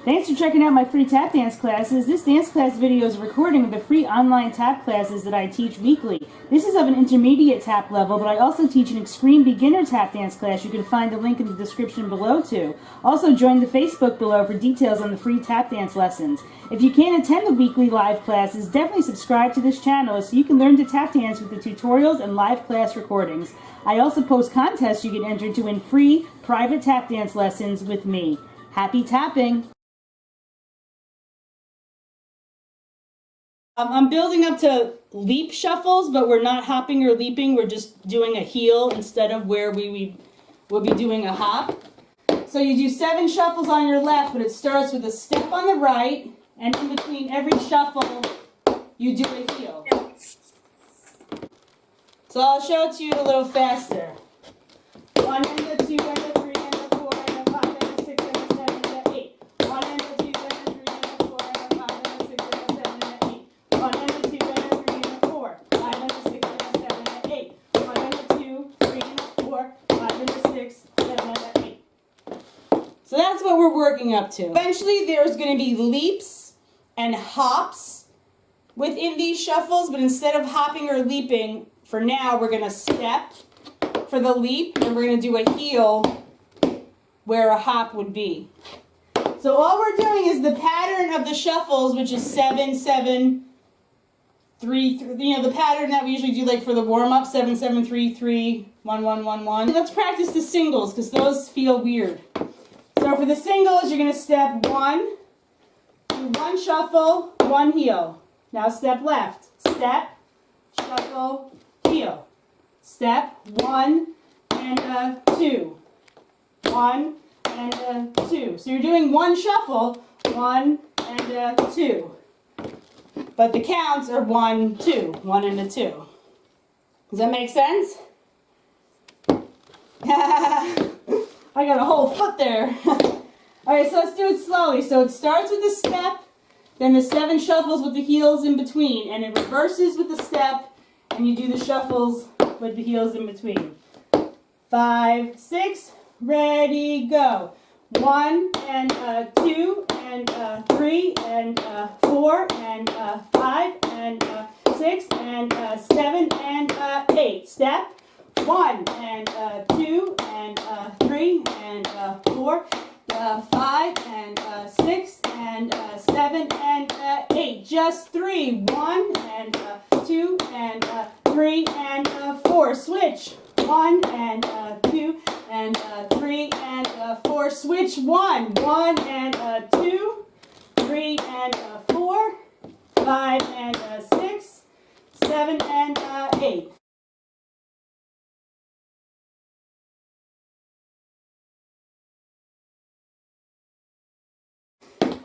Thanks for checking out my free tap dance classes. This dance class video is a recording of the free online tap classes that I teach weekly. This is of an intermediate tap level, but I also teach an extreme beginner tap dance class. You can find the link in the description below too. Also join the Facebook below for details on the free tap dance lessons. If you can't attend the weekly live classes, definitely subscribe to this channel so you can learn to tap dance with the tutorials and live class recordings. I also post contests you can enter to win free private tap dance lessons with me. Happy tapping! I'm building up to leap shuffles, but we're not hopping or leaping. We're just doing a heel instead of where we will be doing a hop. So you do 7 shuffles on your left, but it starts with a step on the right, and in between every shuffle, you do a heel. So I'll show it to you a little faster. 1 and a 2 and a 3 and a 4 and a 5 and a 6 and a 7 and a 8. 1 and a 2 and a 3 and a 4 and a 5 and a 6 and a 7 and a 8. 1 and a 2 and a 3 and a 4, 5 and a 6 and a 7 and a 8. 1 and a 2, 3 and a 4, 5 and a 6, 7 and a 8. So that's what we're working up to. Eventually there's going to be leaps and hops within these shuffles, but instead of hopping or leaping, for now we're going to step for the leap, and we're going to do a heel where a hop would be. So all we're doing is the pattern of the shuffles, which is 7, 7, 3, 3, you know, the pattern that we usually do like for the warm-up, 7, 7, 3, 3, 1, 1, 1, 1. Let's practice the singles because those feel weird. So for the singles, you're going to step 1, do 1 shuffle, 1 heel. Now step left, step, shuffle, heel. Step 1 and 2. 1 and 2. So you're doing 1 shuffle, 1 and 2. But the counts are 1, 2, 1 and a 2. Does that make sense? I got a whole foot there. Alright, so let's do it slowly. So it starts with the step, then the 7 shuffles with the heels in between, and it reverses with the step, and you do the shuffles with the heels in between. 5, 6, ready, go. 1 and 2 and 3 and 4 and 5 and 6 and 7 and 8. Step 1 and 2 and 3 and 4, 5 and 6 and 7 and 8. Just 3. 1 and 2 and 3 and 4. Switch. 1 and 2 and 3 and 4. Switch. 1. 1 and 2, 3 and 4, 5 and 6, 7 and 8.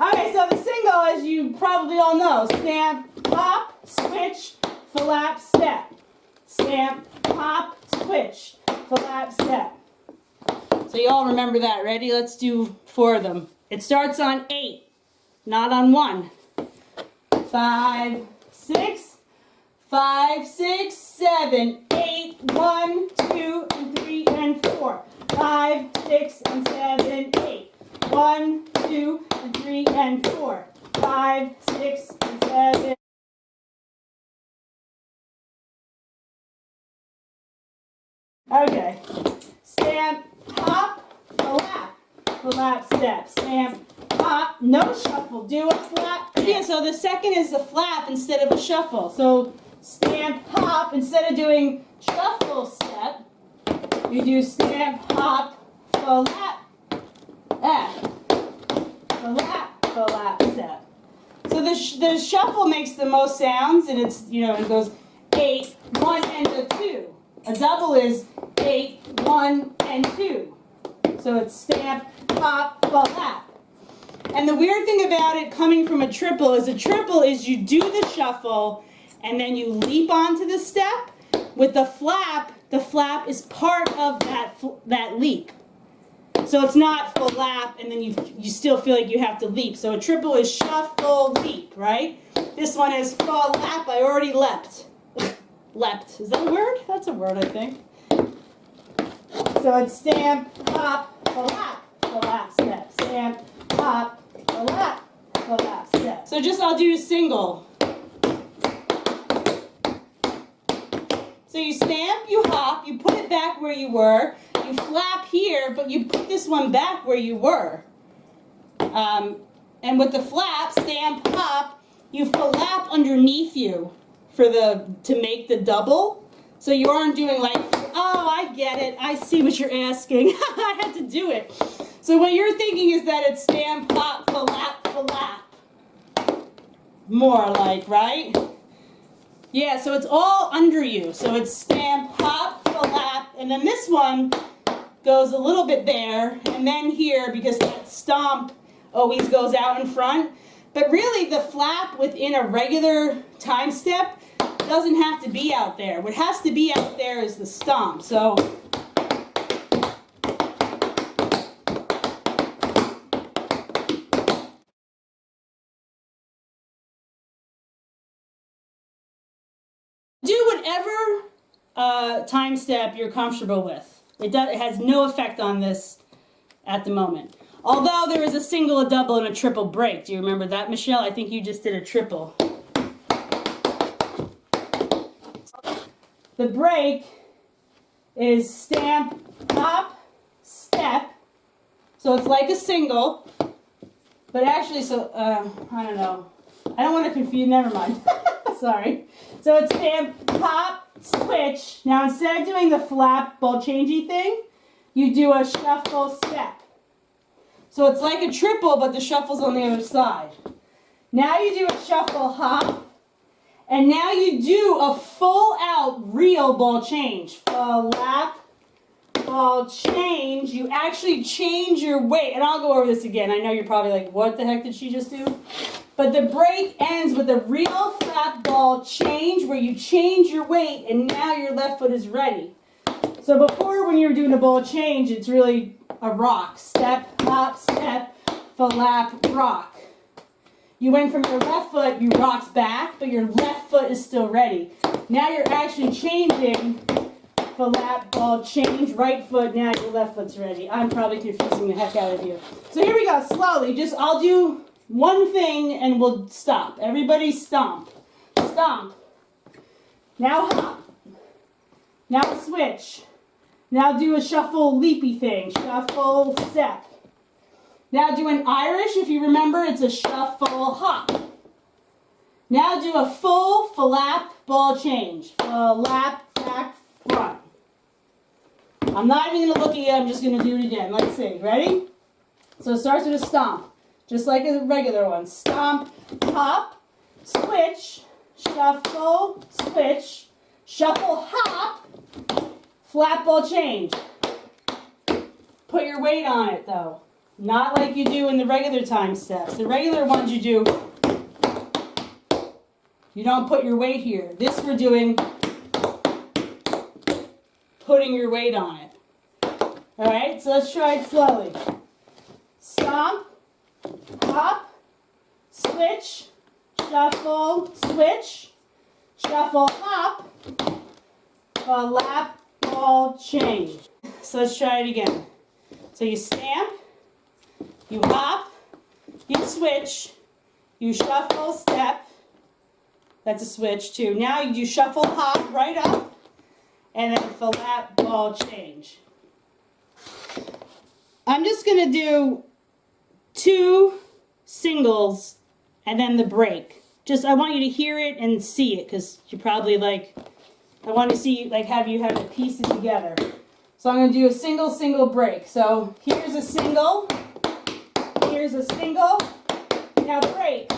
Okay, so the single, as you probably all know, stamp, hop, switch, flap, step. Stamp, hop, switch, flap, step. So you all remember that. Ready? Let's do 4 of them. It starts on 8, not on 1. 5, 6, 5, 6, 7, 8, 1, 2, and 3, and 4. 5, 6, and 7, 8. 1, 2, and 3, and 4. 5, 6, and 7. Okay. Stamp, hop, flap, flap, step. Stamp, hop, no shuffle. Do a flap. Yeah, so the second is a flap instead of a shuffle. So stamp, hop, instead of doing shuffle step, you do stamp, hop, flap, flap, flap, step. So the shuffle makes the most sounds, and it's, you know, it goes 8, 1, and a 2. A double is 8, 1, and 2. So it's stamp, hop, flap. And the weird thing about it coming from a triple is you do the shuffle and then you leap onto the step. With the flap is part of that leap. So it's not flap and then you still feel like you have to leap. So a triple is shuffle, leap, right? This one is flap, I already leapt. Leapt. Is that a word? That's a word, I think. So it's stamp, hop, flap, step. Stamp, hop, flap, flap, step. So just I'll do a single. So you stamp, you hop, you put it back where you were, you flap here, but you put this one back where you were. And with the flap, stamp, hop, you flap underneath you to make the double. So you aren't doing like, oh, I get it, I see what you're asking. I had to do it. So what you're thinking is that it's stamp, hop, flap, flap. More like, right? Yeah, so it's all under you. So it's stamp, hop, flap, and then this one goes a little bit there, and then here, because that stomp always goes out in front. But really, the flap within a regular time step doesn't have to be out there. What has to be out there is the stomp. So do whatever time step you're comfortable with. It has no effect on this at the moment. Although there is a single, a double, and a triple break. Do you remember that, Michelle? I think you just did a triple. The break is stamp, hop, step. So it's like a single. But actually, so, I don't know. I don't want to confuse, never mind. Sorry. So it's stamp, hop, switch. Now instead of doing the flap ball changey thing, you do a shuffle step. So it's like a triple, but the shuffle's on the other side. Now you do a shuffle hop, and now you do a full out real ball change. Flap, ball change. You actually change your weight, and I'll go over this again. I know you're probably like, what the heck did she just do? But the break ends with a real flap ball change where you change your weight, and now your left foot is ready. So before, when you were doing a ball change, it's really a rock. Step, hop, step, flap, rock. You went from your left foot, you rocked back, but your left foot is still ready. Now you're actually changing, flap, ball, change, right foot, now your left foot's ready. I'm probably confusing the heck out of you. So here we go, slowly. I'll do one thing and we'll stop. Everybody stomp. Stomp. Now hop. Now switch. Now do a shuffle leapy thing. Shuffle step. Now do an Irish. If you remember, it's a shuffle hop. Now do a full flap ball change. Flap, back, front. I'm not even going to look at you. I'm just going to do it again. Let's see. Ready? So it starts with a stomp. Just like a regular one. Stomp, hop, switch, shuffle, switch, shuffle, hop, flap ball change. Put your weight on it though. Not like you do in the regular time steps. The regular ones you don't put your weight here. This we're doing putting your weight on it. Alright, so let's try it slowly. Stomp, hop, switch, shuffle, switch, shuffle, hop, flap, ball, change. So let's try it again. So you stamp, you hop, you switch, you shuffle, step. That's a switch too. Now you do shuffle, hop, right up, and then flap, ball, change. I'm just going to do 2 singles and then the break. I want you to hear it and see it because you probably I want to see have you have it pieced together. So I'm going to do a single break. So here's a single, here's a single, now break.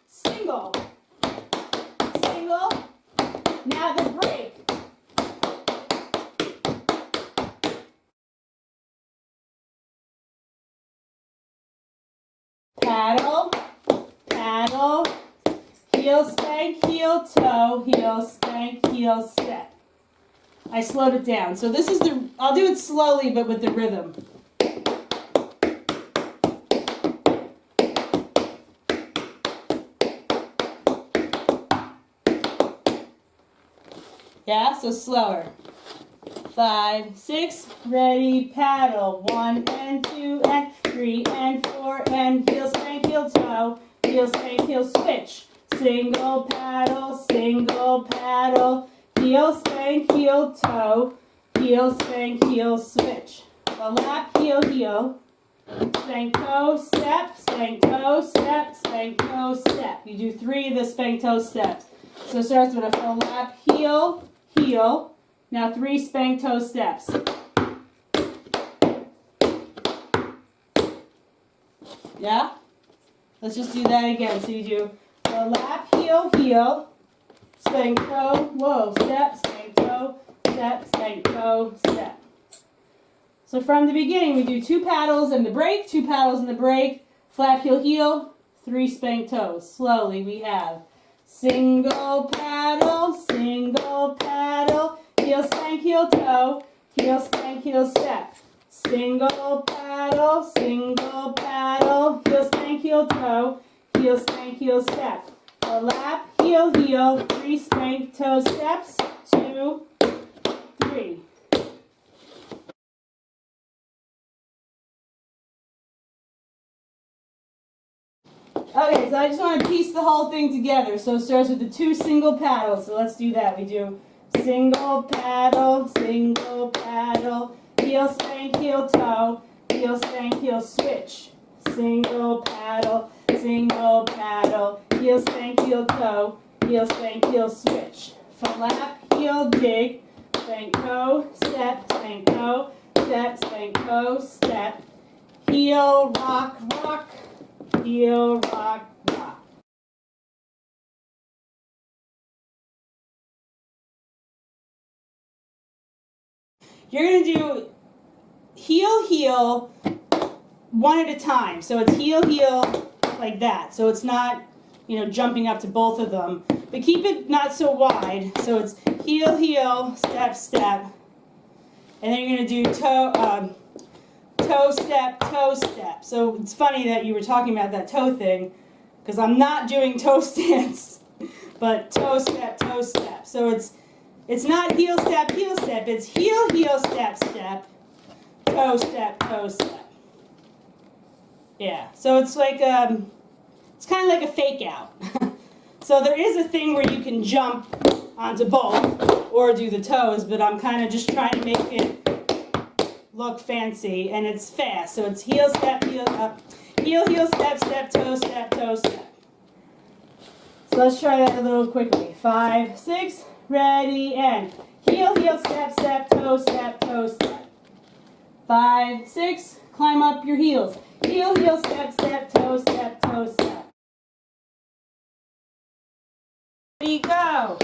Single, single, now the break. Paddle, paddle, heel spank, heel toe, heel spank, heel step. I slowed it down. So this is I'll do it slowly but with the rhythm. Yeah, so slower. 5, 6, ready, paddle. 1 and 2 and 3 and 4 and heel spank, heel toe, heel spank, heel switch. Single paddle, heel spank, heel toe, heel spank, heel switch. A lap, heel, heel. Spank toe, step, spank toe, step, spank toe, step. You do 3 of the spank toe steps. So it starts with a full lap, heel, heel. Now 3 spank toe steps. Yeah? Let's just do that again. So you do a lap, heel, heel, spank toe, whoa, step, spank toe, step, spank toe, step. So from the beginning, we do 2 paddles and the break, 2 paddles and the break, flap, heel, heel, 3 spank toes. Slowly we have single paddle, heel spank, heel toe, heel spank, heel step. Single paddle, heel spank, heel toe, heel spank, heel step. A lap, heel, heel, 3 spank toe steps, 2, 3. Okay, so I just want to piece the whole thing together. So it starts with the 2 single paddles. So let's do that. We do single paddle, heel spank, heel toe, heel spank, heel switch. Single paddle, heel spank, heel toe, heel spank, heel switch. Flap, heel dig, spank toe, step, spank toe, step, spank toe, step. Heel, rock, rock. Heel, rock, rock. You're going to do heel, heel, one at a time. So it's heel, heel, like that. So it's not, jumping up to both of them. But keep it not so wide. So it's heel, heel, step, step. And then you're going to do toe, step, toe, step. So it's funny that you were talking about that toe thing, because I'm not doing toe stance, but toe, step, toe, step. So it's not heel, step, it's heel, heel, step, step, toe, step. Yeah, so it's like, it's kind of like a fake out. So there is a thing where you can jump onto both or do the toes, but I'm kind of just trying to make it look fancy, and it's fast. So it's heel, step, heel, up, heel, heel, step, step, toe, step, toe, step. So let's try that a little quickly. 5, 6, ready, and heel, heel, step, step, toe, step, toe, step. 5, 6, climb up your heels. Heel, heel, step, step, toe, step, toe, step. Ready, go.